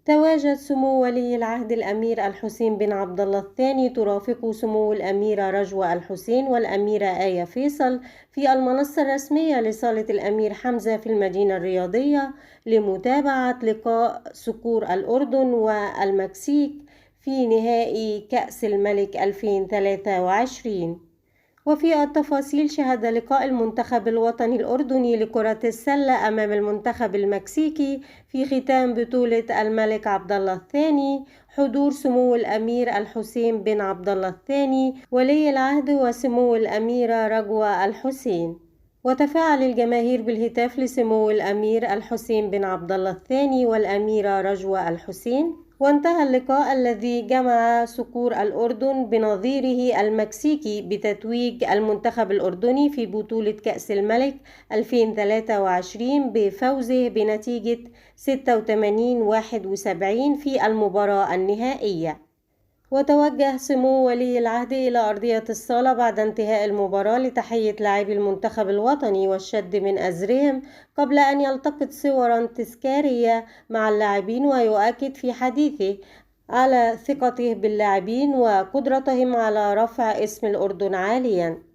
تواجد سمو ولي العهد الأمير الحسين بن عبد الله الثاني ترافق سمو الأميرة رجوة الحسين والأميرة آية فيصل في المنصة الرسمية لصالة الأمير حمزة في المدينة الرياضية لمتابعة لقاء صقور الأردن والمكسيك في نهائي كأس الملك 2023. وفي التفاصيل، شهد لقاء المنتخب الوطني الأردني لكرة السلة أمام المنتخب المكسيكي في ختام بطولة الملك عبد الله الثاني حضور سمو الأمير الحسين بن عبد الله الثاني ولي العهد وسمو الأميرة رجوة الحسين. وتفاعل الجماهير بالهتاف لسمو الأمير الحسين بن عبد الله الثاني والأميرة رجوة الحسين. وانتهى اللقاء الذي جمع صقور الأردن بنظيره المكسيكي بتتويج المنتخب الأردني في بطولة كأس الملك 2023 بفوزه بنتيجة 86-71 في المباراة النهائية. وتوجه سمو ولي العهد إلى أرضية الصالة بعد انتهاء المباراة لتحية لاعبي المنتخب الوطني والشد من أزرهم قبل أن يلتقط صورا تذكارية مع اللاعبين، ويؤكد في حديثه على ثقته باللاعبين وقدرتهم على رفع اسم الأردن عاليا.